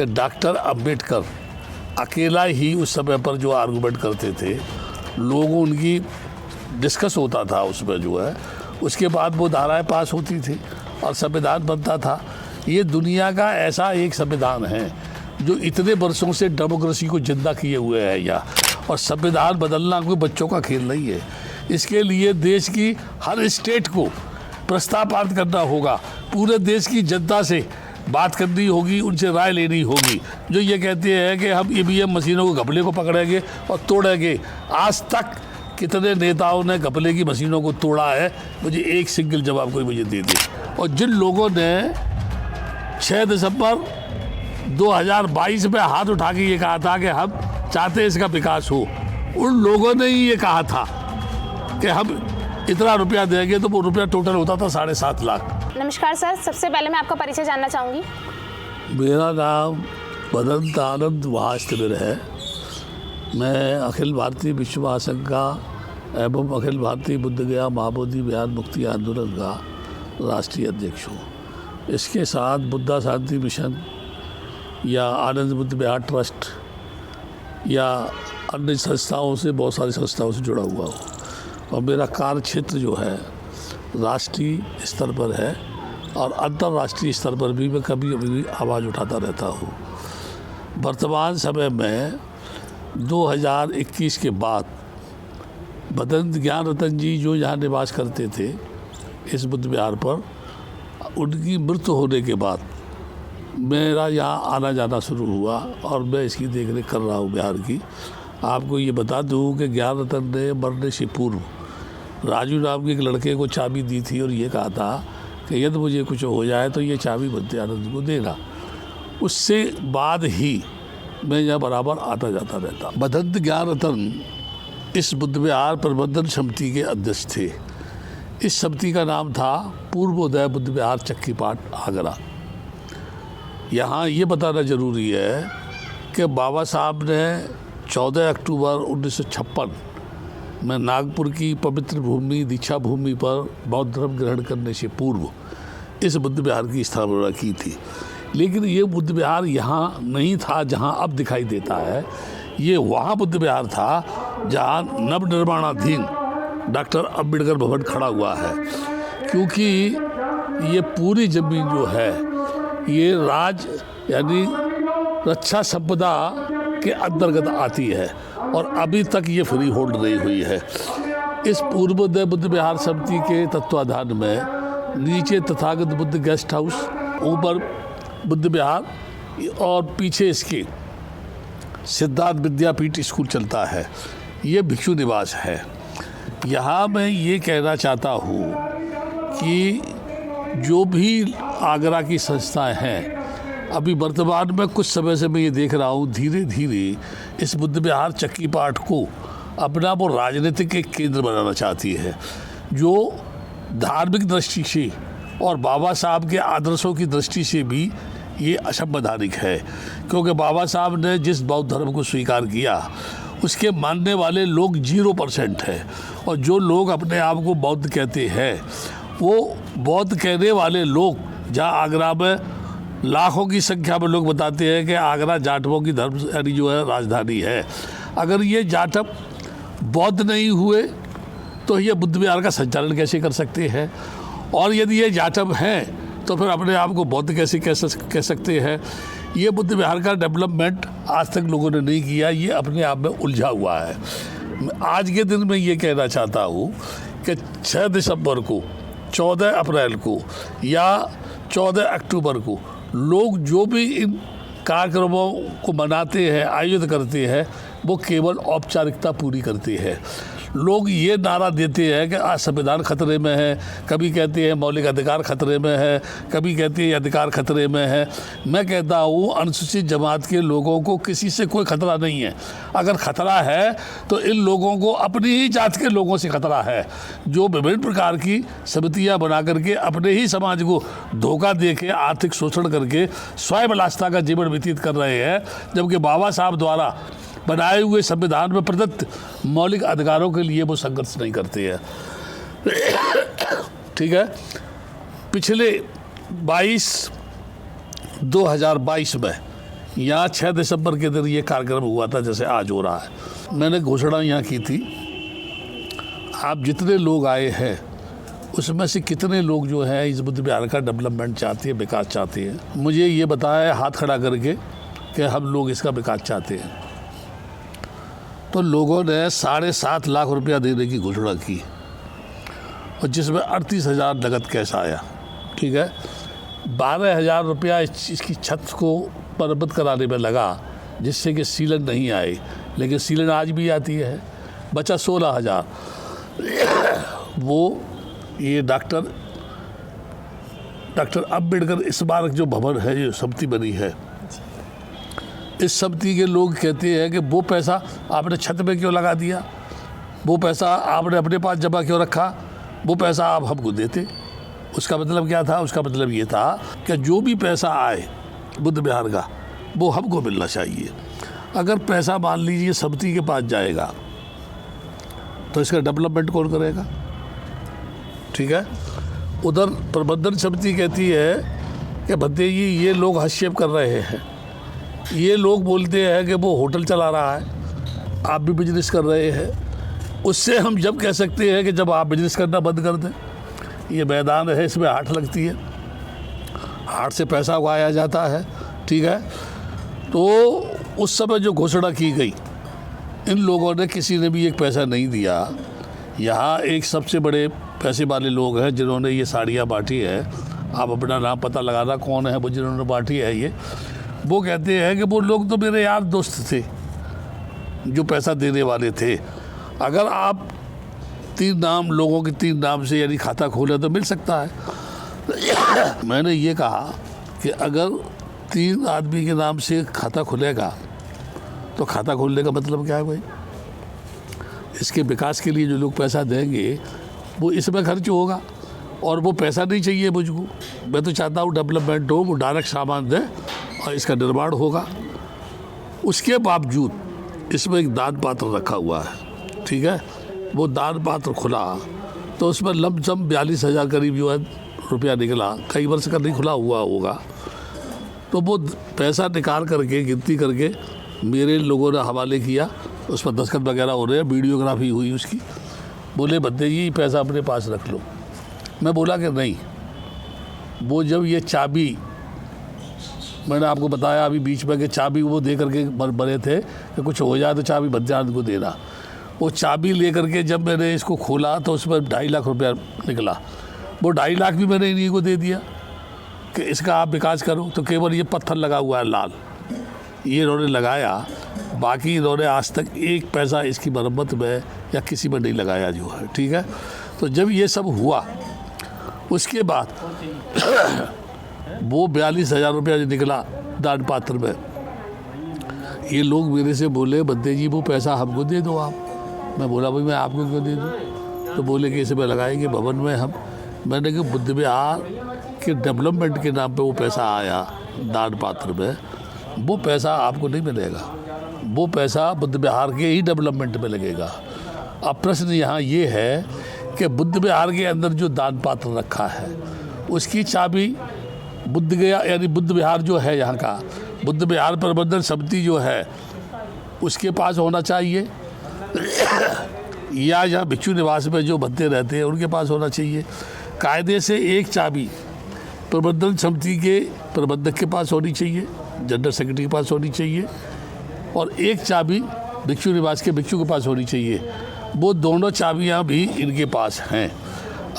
कि डॉक्टर अंबेडकर अकेला ही उस समय पर जो आर्गूमेंट करते थे, लोगों उनकी डिस्कस होता था उसमें जो है, उसके बाद वो धाराएं पास होती थी और संविधान बनता था। ये दुनिया का ऐसा एक संविधान है जो इतने वर्षों से डेमोक्रेसी को जिंदा किए हुए है यहाँ। और संविधान बदलना कोई बच्चों का खेल नहीं है। इसके लिए देश की हर स्टेट को प्रस्ताव पारित करना होगा, पूरे देश की जनता से बात करनी होगी, उनसे राय लेनी होगी। जो ये कहते हैं कि हम ईवीएम मशीनों को घपले को पकड़ेंगे और तोड़ेंगे, आज तक कितने नेताओं ने घपले की मशीनों को तोड़ा है? मुझे एक सिंगल जवाब कोई मुझे दे दे। और जिन लोगों ने 6 दिसंबर 2022 में हाथ उठा के ये कहा था कि हम चाहते इसका विकास हो, उन लोगों ने ही ये कहा था कि हम इतना रुपया देंगे, तो वो रुपया टोटल होता था 7.5 लाख। नमस्कार सर, सबसे पहले मैं आपका परिचय जानना चाहूँगी। मेरा नाम बदंत आनंद महास्तिमिर है। मैं अखिल भारतीय विश्व महासंघ का एवं अखिल भारतीय बुद्ध गया महाबोधि बिहार मुक्ति आंदोलन का राष्ट्रीय अध्यक्ष हूँ। इसके साथ बुद्धा शांति मिशन या आनंद बुद्ध बिहार ट्रस्ट या अन्य संस्थाओं से, बहुत सारी संस्थाओं से जुड़ा हुआ हूँ। और मेरा कार्य क्षेत्र जो है राष्ट्रीय स्तर पर है और अंतर्राष्ट्रीय स्तर पर भी मैं कभी कभी आवाज़ उठाता रहता हूँ। वर्तमान समय में 2021 के बाद बदंत ज्ञान रतन जी जो यहाँ निवास करते थे इस बुद्ध विहार पर, उनकी मृत्यु होने के बाद मेरा यहाँ आना जाना शुरू हुआ और मैं इसकी देखरेख कर रहा हूँ बिहार की। आपको ये बता दूँ कि ज्ञान रतन ने मरने से पूर्व राजू नाम के एक लड़के को चाबी दी थी और ये कहा था कि यदि मुझे कुछ हो जाए तो ये चाबी बद्री आनंद को देना। उससे बाद ही मैं यहाँ बराबर आता जाता रहता। बदंत ज्ञान रतन इस बुद्ध विहार प्रबंधन समिति के अध्यक्ष थे। इस समिति का नाम था पूर्वोदय बुद्ध विहार चक्कीपाट आगरा। यहाँ ये बताना ज़रूरी है कि बाबा साहब ने 14 अक्टूबर 1956 में नागपुर की पवित्र भूमि दीक्षा भूमि पर बौद्ध धर्म ग्रहण करने से पूर्व इस बुद्ध विहार की स्थापना की थी। लेकिन ये बुद्ध विहार यहाँ नहीं था जहाँ अब दिखाई देता है। ये वहाँ बुद्ध विहार था जहाँ नवनिर्माणाधीन डॉक्टर अंबेडकर भवन खड़ा हुआ है, क्योंकि ये पूरी ज़मीन जो है ये राज यानी रक्षा संपदा के अंतर्गत आती है और अभी तक ये फ्री होल्ड नहीं हुई है। इस पूर्वोदय बुद्ध विहार समिति के तत्वाधान में नीचे तथागत बुद्ध गेस्ट हाउस, ऊपर बुद्ध विहार और पीछे इसके सिद्धार्थ विद्यापीठ स्कूल चलता है। ये भिक्षु निवास है। यहाँ मैं ये कहना चाहता हूँ कि जो भी आगरा की संस्थाएं हैं, अभी वर्तमान में कुछ समय से मैं ये देख रहा हूँ धीरे धीरे इस बुद्ध विहार चक्कीपाट को अपना वो राजनीतिक एक केंद्र बनाना चाहती है, जो धार्मिक दृष्टि से और बाबा साहब के आदर्शों की दृष्टि से भी ये असंवैधानिक है। क्योंकि बाबा साहब ने जिस बौद्ध धर्म को स्वीकार किया उसके मानने वाले लोग 0% है, और जो लोग अपने आप को बौद्ध कहते हैं वो बौद्ध कहने वाले लोग, जहाँ आगरा में लाखों की संख्या में लोग बताते हैं कि आगरा जाटवों की धर्म यानी जो है राजधानी है। अगर ये जाटव बौद्ध नहीं हुए तो ये बुद्ध विहार का संचालन कैसे कर सकते हैं? और यदि ये जाटव हैं तो फिर अपने आप को बौद्ध कैसे कह सकते हैं? ये बुद्ध विहार का डेवलपमेंट आज तक लोगों ने नहीं किया, ये अपने आप में उलझा हुआ है। आज के दिन में ये कहना चाहता हूँ कि 6 दिसंबर को, 14 अप्रैल को या 14 अक्टूबर को लोग जो भी इन कार्यक्रमों को मनाते हैं, आयोजित करते हैं, वो केवल औपचारिकता पूरी करते हैं। लोग ये नारा देते हैं कि आज संविधान खतरे में है, कभी कहते हैं मौलिक अधिकार खतरे में है, कभी कहते हैं अधिकार खतरे में है। मैं कहता हूँ अनुसूचित जमात के लोगों को किसी से कोई खतरा नहीं है। अगर खतरा है तो इन लोगों को अपनी ही जात के लोगों से खतरा है, जो विभिन्न प्रकार की समितियाँ बना करके अपने ही समाज को धोखा दे के आर्थिक शोषण करके स्वयं विलासिता का जीवन व्यतीत कर रहे हैं, जबकि बाबा साहब द्वारा बनाए हुए संविधान में प्रदत्त मौलिक अधिकारों के लिए वो संघर्ष नहीं करते हैं। ठीक है, पिछले 2022 में यहाँ 6 दिसंबर के दिन ये कार्यक्रम हुआ था जैसे आज हो रहा है। मैंने घोषणा यहाँ की थी, आप जितने लोग आए हैं उसमें से कितने लोग जो है इस बुद्ध विहार का डेवलपमेंट चाहते हैं, विकास चाहते हैं। मुझे ये बताया हाथ खड़ा करके कि हम लोग इसका विकास चाहते हैं। तो लोगों ने 7.5 लाख रुपया देने की घोषणा की और जिसमें 38,000 नगद कैश आया। ठीक है, 12,000 रुपया इसकी छत को मरम्मत कराने में लगा जिससे कि सीलन नहीं आए, लेकिन सीलन आज भी आती है। बचा 16,000। वो ये डॉक्टर अम्बेडकर स्मारक जो भवन है, जो समिति बनी है, इस समिति के लोग कहते हैं कि वो पैसा आपने छत में क्यों लगा दिया, वो पैसा आपने अपने पास जमा क्यों रखा, वो पैसा आप हमको देते। उसका मतलब क्या था? उसका मतलब ये था कि जो भी पैसा आए बुद्ध विहार का वो हमको मिलना चाहिए। अगर पैसा मान लीजिए समिति के पास जाएगा तो इसका डेवलपमेंट कौन करेगा? ठीक है, उधर प्रबंधन समिति कहती है कि भद्दे जी ये लोग हस्तक्षेप कर रहे हैं, ये लोग बोलते हैं कि वो होटल चला रहा है, आप भी बिजनेस कर रहे हैं। उससे हम जब कह सकते हैं कि जब आप बिजनेस करना बंद कर दें, ये मैदान है, इसमें हाट लगती है, हाट से पैसा उगाया जाता है। ठीक है, तो उस समय जो घोषणा की गई, इन लोगों ने किसी ने भी एक पैसा नहीं दिया। यहाँ एक सबसे बड़े पैसे वाले लोग हैं जिन्होंने ये साड़ियाँ बांटी है, आप अपना नाम पता लगाना कौन है वो जिन्होंने बांटी है ये। वो कहते हैं कि वो लोग तो मेरे यार दोस्त थे जो पैसा देने वाले थे। अगर आप 3 नाम लोगों के 3 नाम से यानी खाता खोले तो मिल सकता है। मैंने ये कहा कि अगर 3 आदमी के नाम से खाता खुलेगा तो खाता खोलने का मतलब क्या है भाई? इसके विकास के लिए जो लोग पैसा देंगे वो इसमें खर्च होगा और वो पैसा नहीं चाहिए मुझको। मैं तो चाहता हूँ डेवलपमेंट हो, वो डायरेक्ट सामान दे और इसका निर्माण होगा। उसके बावजूद इसमें एक दान पात्र रखा हुआ है। ठीक है, वो दान पात्र खुला तो उसमें लमसम 42,000 करीब जो है रुपया निकला। कई वर्ष का नहीं खुला हुआ होगा। तो वो पैसा निकाल करके गिनती करके मेरे लोगों ने हवाले किया, उस पर दस्तखत वगैरह हो रहे हैं, वीडियोग्राफी हुई उसकी। बोले भद्दे जी पैसा अपने पास रख लो। मैं बोला कि नहीं, वो जब ये चाबी, मैंने आपको बताया अभी बीच में कि चाबी वो दे करके बने थे कि कुछ हो जाए तो चाबी बद्दान को देना। वो चाबी ले करके जब मैंने इसको खोला तो उसमें 2.5 लाख रुपया निकला। वो 2.5 लाख भी मैंने इन्हीं को दे दिया कि इसका आप विकास करो। तो केवल ये पत्थर लगा हुआ है लाल, ये इन्होंने लगाया, बाकी इन्होंने आज तक एक पैसा इसकी मरम्मत में या किसी में नहीं लगाया जो है। ठीक है, तो जब ये सब हुआ उसके बाद वो 42,000 रुपया जो निकला दान पात्र में, ये लोग मेरे से बोले भद्दे जी वो पैसा हमको दे दो आप। मैं बोला भाई मैं आपको क्यों दे दूँ? तो बोले कि इसमें लगाएंगे भवन में हम। मैंने कहा बुद्ध विहार के डेवलपमेंट के नाम पे वो पैसा आया दान पात्र में, वो पैसा आपको नहीं मिलेगा, वो पैसा बुद्ध विहार के ही डेवलपमेंट में लगेगा। अब प्रश्न यहाँ ये है कि बुद्ध विहार के अंदर जो दान पात्र रखा है उसकी चाबी बुद्ध गया यानी बुद्ध विहार जो है यहाँ का बुद्ध विहार प्रबंधन समिति जो है उसके पास होना चाहिए या यहाँ भिक्षु निवास में जो भत्ते रहते हैं उनके पास होना चाहिए। कायदे से एक चाबी प्रबंधन समिति के प्रबंधक के पास होनी चाहिए, जनरल सेक्रेटरी के पास होनी चाहिए, और एक चाबी भिक्षु निवास के भिक्षु के पास होनी चाहिए। वो दोनों चाबियाँ भी इनके पास हैं।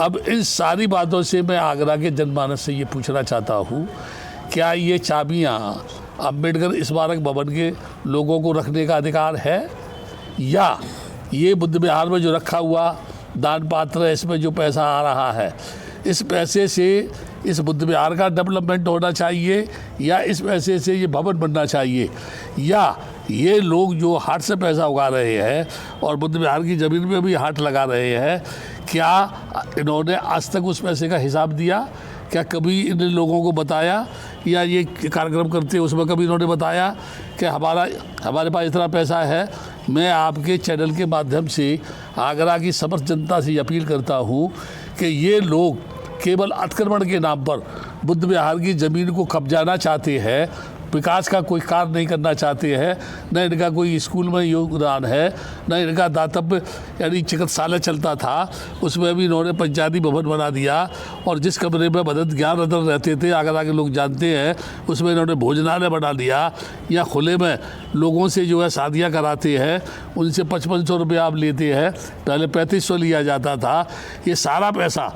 अब इन सारी बातों से मैं आगरा के जनमानस से ये पूछना चाहता हूँ, क्या ये चाबियाँ अम्बेडकर स्मारक भवन के लोगों को रखने का अधिकार है, या ये बुद्ध विहार में जो रखा हुआ दान पात्र है इसमें जो पैसा आ रहा है इस पैसे से इस बुद्ध विहार का डेवलपमेंट होना चाहिए, या इस पैसे से ये भवन बनना चाहिए, या ये लोग जो हाट से पैसा उगा रहे हैं और बुद्ध विहार की ज़मीन में भी हाट लगा रहे हैं, क्या इन्होंने आज तक उस पैसे का हिसाब दिया? क्या कभी इन लोगों को बताया, या ये कार्यक्रम करते हैं उसमें कभी इन्होंने बताया कि हमारे पास इतना पैसा है? मैं आपके चैनल के माध्यम से आगरा की समस्त जनता से अपील करता हूँ कि ये लोग केवल अतिक्रमण के नाम पर बुद्ध विहार की ज़मीन को कब्जाना चाहते हैं, विकास का कोई कार्य नहीं करना चाहते हैं, न इनका कोई स्कूल में योगदान है, न इनका दातव्य यानी चिकित्सालय चलता था उसमें भी इन्होंने पंचायती भवन बना दिया, और जिस कमरे में मदद ज्ञान रतन रहते थे आगरा के लोग जानते हैं उसमें इन्होंने भोजनालय बना दिया, या खुले में लोगों से जो है शादियाँ कराते हैं, उनसे 5500 रुपये आप लेते हैं, पहले 3500 लिया जाता था। ये सारा पैसा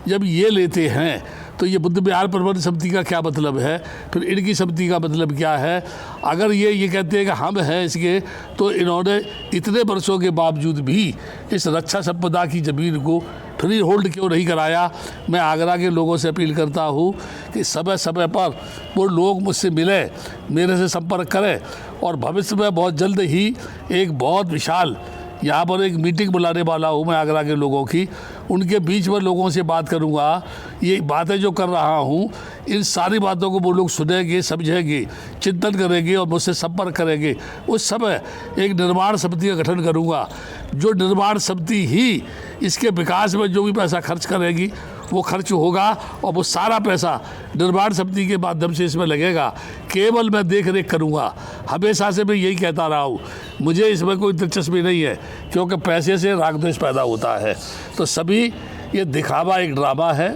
जब ये लेते हैं तो ये बुद्ध विहार प्रबंध समिति का क्या मतलब है, फिर इनकी समिति का मतलब क्या है? अगर ये कहते हैं कि हम हैं इसके, तो इन्होंने इतने वर्षों के बावजूद भी इस रक्षा संपदा की ज़मीन को फ्री होल्ड क्यों नहीं कराया? मैं आगरा के लोगों से अपील करता हूँ कि समय समय पर वो लोग मुझसे मिले, मेरे से संपर्क करें, और भविष्य में बहुत जल्द ही एक बहुत विशाल यहाँ पर एक मीटिंग बुलाने वाला हूँ मैं आगरा के लोगों की, उनके बीच में लोगों से बात करूँगा। ये बातें जो कर रहा हूँ इन सारी बातों को वो लोग सुनेंगे, समझेंगे, चिंतन करेंगे और मुझसे संपर्क करेंगे। उस समय एक निर्माण समिति का गठन करूँगा, जो निर्माण समिति ही इसके विकास में जो भी पैसा खर्च करेगी वो खर्च होगा, और वो सारा पैसा निर्माण समिति के माध्यम से इसमें लगेगा। केवल मैं देख रेख करूँगा। हमेशा से मैं यही कहता रहा हूँ, मुझे इसमें कोई दिलचस्पी नहीं है, क्योंकि पैसे से राग द्वेष पैदा होता है। तो सभी ये दिखावा एक ड्रामा है,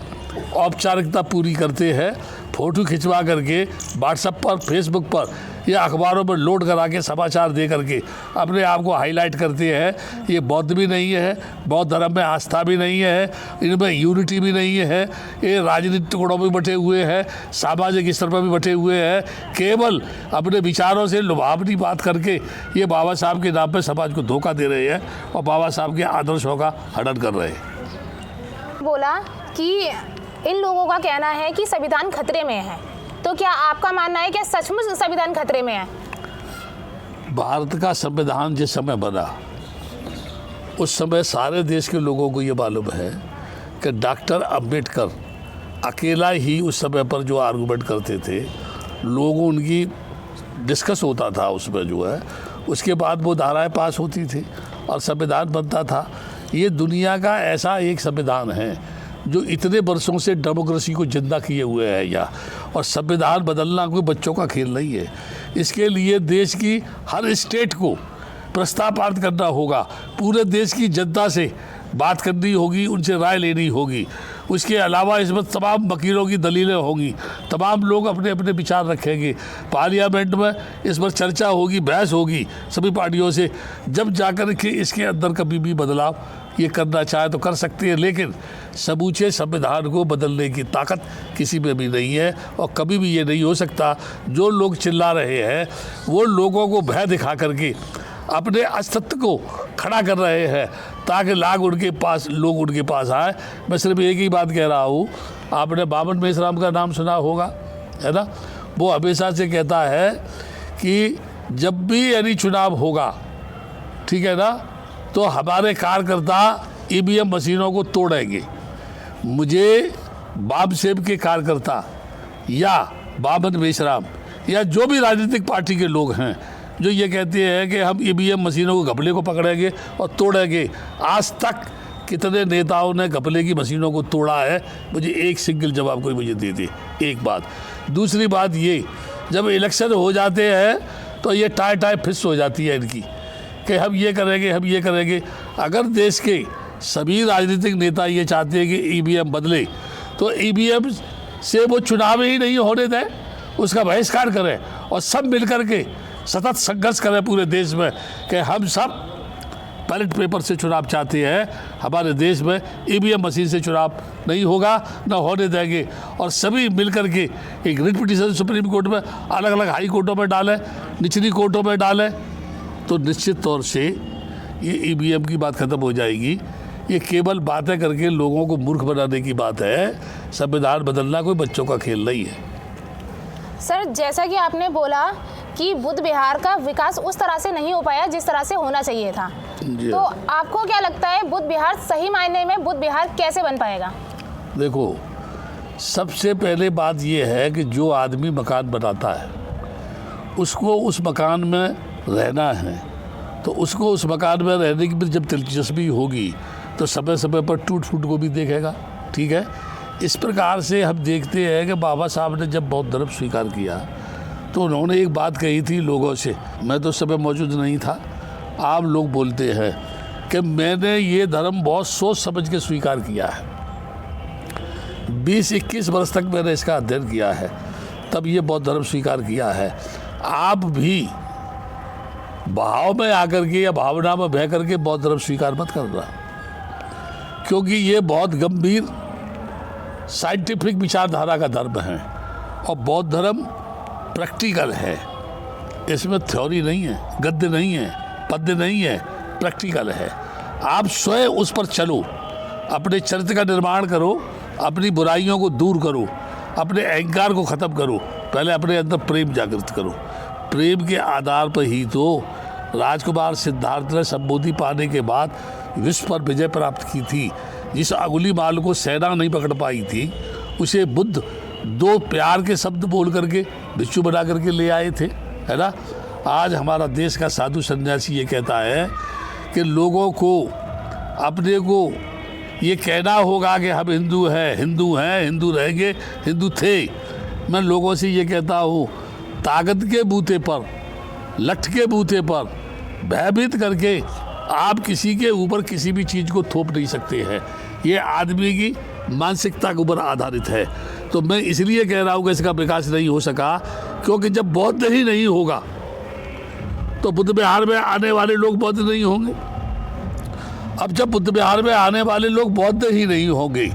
औपचारिकता पूरी करते हैं, फ़ोटो खिंचवा करके व्हाट्सएप पर, फेसबुक पर या अखबारों पर लोड करा के समाचार दे करके अपने आप को हाईलाइट करते हैं। ये बौद्ध भी नहीं है, बौद्ध धर्म में आस्था भी नहीं है, इनमें यूनिटी भी नहीं है, ये राजनीतिक टुकड़ों में बटे हुए हैं, सामाजिक स्तर पर भी बटे हुए हैं। केवल अपने विचारों से लुभावनी बात करके ये बाबा साहब के नाम पर समाज को धोखा दे रहे हैं और बाबा साहब के आदर्शों का हनन कर रहे हैं। बोला कि इन लोगों का कहना है कि संविधान खतरे में है, तो क्या आपका मानना है कि सचमुच संविधान खतरे में है? भारत का संविधान जिस समय बना उस समय सारे देश के लोगों को ये मालूम है कि डॉक्टर अंबेडकर अकेला ही उस समय पर जो आर्गूमेंट करते थे, लोगों उनकी डिस्कस होता था उसमें जो है, उसके बाद वो धाराएं पास होती थी और संविधान बनता था। ये दुनिया का ऐसा एक संविधान है जो इतने वर्षों से डेमोक्रेसी को जिंदा किए हुए है यहाँ, और संविधान बदलना कोई बच्चों का खेल नहीं है। इसके लिए देश की हर स्टेट को प्रस्ताव पारित करना होगा, पूरे देश की जनता से बात करनी होगी, उनसे राय लेनी होगी। उसके अलावा इसमें तमाम वकीलों की दलीलें होंगी, तमाम लोग अपने अपने विचार रखेंगे, पार्लियामेंट में इस पर चर्चा होगी, बहस होगी सभी पार्टियों से, जब जाकर के इसके अंदर कभी भी बदलाव ये करना चाहे तो कर सकती है। लेकिन समूचे संविधान को बदलने की ताकत किसी में भी नहीं है, और कभी भी ये नहीं हो सकता। जो लोग चिल्ला रहे हैं वो लोगों को भय दिखा करके अपने अस्तित्व को खड़ा कर रहे हैं ताकि लोग उनके पास आए। मैं सिर्फ एक ही बात कह रहा हूँ, आपने बामन मेश्राम का नाम सुना होगा, है ना? वो हमेशा से कहता है कि जब भी यानी चुनाव होगा, ठीक है ना, तो हमारे कार्यकर्ता ईवीएम मशीनों को तोड़ेंगे। मुझे बाब सेब के कार्यकर्ता या बामन मेश्राम या जो भी राजनीतिक पार्टी के लोग हैं जो ये कहते हैं कि हम ईवीएम मशीनों को घपले को पकड़ेंगे और तोड़ेंगे, आज तक कितने नेताओं ने घपले की मशीनों को तोड़ा है? मुझे एक सिंगल जवाब कोई मुझे दे दे। एक बात। दूसरी बात ये, जब इलेक्शन हो जाते हैं तो ये टाई फिस हो जाती है इनकी कि हम ये करेंगे, हम ये करेंगे। अगर देश के सभी राजनीतिक नेता ये चाहते हैं कि ईवीएम बदले, तो ईवीएम से वो चुनाव ही नहीं होने दें, उसका बहिष्कार करें और सब मिलकर के सतत संघर्ष करें पूरे देश में कि हम सब बैलेट पेपर से चुनाव चाहते हैं। हमारे देश में ईवीएम मशीन से चुनाव नहीं होगा, ना होने देंगे। और सभी मिलकर के एक रिट पिटीशन सुप्रीम कोर्ट में, अलग अलग हाई कोर्टों में डालें, निचली कोर्टों में डालें, तो निश्चित तौर से ये ईवीएम की बात ख़त्म हो जाएगी। ये केवल बातें करके लोगों को मूर्ख बनाने की बात है। संविधान बदलना कोई बच्चों का खेल नहीं है। सर, जैसा कि आपने बोला कि बुद्ध विहार का विकास उस तरह से नहीं हो पाया जिस तरह से होना चाहिए था, तो आपको क्या लगता है बुद्ध विहार सही मायने में बुद्ध विहार कैसे बन पाएगा? देखो, सबसे पहले बात यह है कि जो आदमी मकान बनाता है उसको उस मकान में रहना है, तो उसको उस मकान में रहने की जब दिलचस्पी होगी तो समय समय पर टूट फूट को भी देखेगा। ठीक है, इस प्रकार से हम देखते हैं कि बाबा साहब ने जब बौद्ध धर्म स्वीकार किया तो उन्होंने एक बात कही थी लोगों से, मैं तो उस समय मौजूद नहीं था। आप लोग बोलते हैं कि मैंने ये धर्म बहुत सोच समझ के स्वीकार किया है, 20-21 वर्ष तक मैंने इसका अध्ययन किया है, तब ये बौद्ध धर्म स्वीकार किया है। आप भी भाव में आकर के या भावना में बह करके बौद्ध धर्म स्वीकार मत करना, क्योंकि ये बहुत गंभीर साइंटिफिक विचारधारा का धर्म है और बौद्ध धर्म प्रैक्टिकल है। इसमें थ्योरी नहीं है, गद्य नहीं है, पद्य नहीं है, प्रैक्टिकल है। आप स्वयं उस पर चलो, अपने चरित्र का निर्माण करो, अपनी बुराइयों को दूर करो, अपने अहंकार को ख़त्म करो, पहले अपने अंदर प्रेम जागृत करो। प्रेम के आधार पर ही तो राजकुमार सिद्धार्थ ने संबोधि पाने के बाद विश्व पर विजय प्राप्त की थी। जिस अंगुलीमाल को सेना नहीं पकड़ पाई थी, उसे बुद्ध 2 प्यार के शब्द बोल करके भिक्षु बना करके ले आए थे, है ना। आज हमारा देश का साधु सन्यासी ये कहता है कि लोगों को अपने को ये कहना होगा कि हम हिंदू हैं, हिंदू रहेंगे, हिंदू थे। मैं लोगों से ये कहता हूँ, ताकत के बूते पर, लठ के बूते पर भयभीत करके आप किसी के ऊपर किसी भी चीज़ को थोप नहीं सकते हैं। ये आदमी की मानसिकता के ऊपर आधारित है। तो मैं इसलिए कह रहा हूँ कि इसका विकास नहीं हो सका, क्योंकि जब बौद्ध ही नहीं होगा तो बुद्ध विहार में आने वाले लोग बौद्ध नहीं होंगे। अब जब बुद्ध विहार में आने वाले लोग बौद्ध ही नहीं होंगे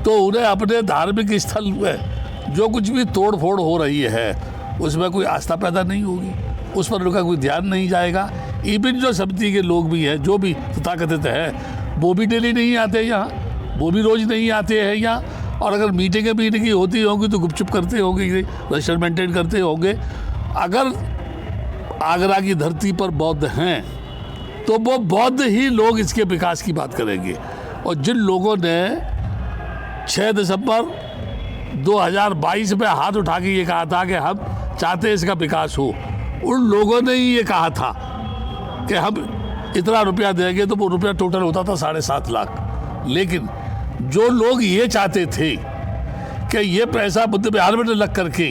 तो उन्हें अपने धार्मिक स्थल में जो कुछ भी तोड़ फोड़ हो रही है उसमें कोई आस्था पैदा नहीं होगी, उस पर उनका कोई ध्यान नहीं जाएगा। इवन जो समिति के लोग भी हैं, जो भी तथाकथित हैं, वो भी डेली नहीं आते यहाँ, वो भी रोज़ नहीं आते हैं यहाँ। और अगर मीटिंग होती होंगी तो गुपचुप करते होंगे, रजिस्टर मेंटेन करते होंगे। अगर आगरा की धरती पर बौद्ध हैं तो वो बौद्ध ही लोग इसके विकास की बात करेंगे। और जिन लोगों ने 6 दिसंबर 2022 में हाथ उठा के ये कहा था कि हम चाहते हैं इसका विकास हो, उन लोगों ने ही ये कहा था कि हम इतना रुपया देंगे, तो वो रुपया टोटल होता था 7.5 लाख। लेकिन जो लोग ये चाहते थे कि ये पैसा बुद्ध विहार में लग करके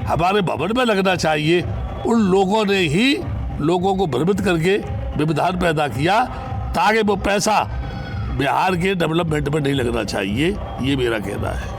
हमारे भवन में लगना चाहिए, उन लोगों ने ही लोगों को भ्रमित करके विविधान पैदा किया ताकि वो पैसा बिहार के डेवलपमेंट में नहीं लगना चाहिए। ये मेरा कहना है।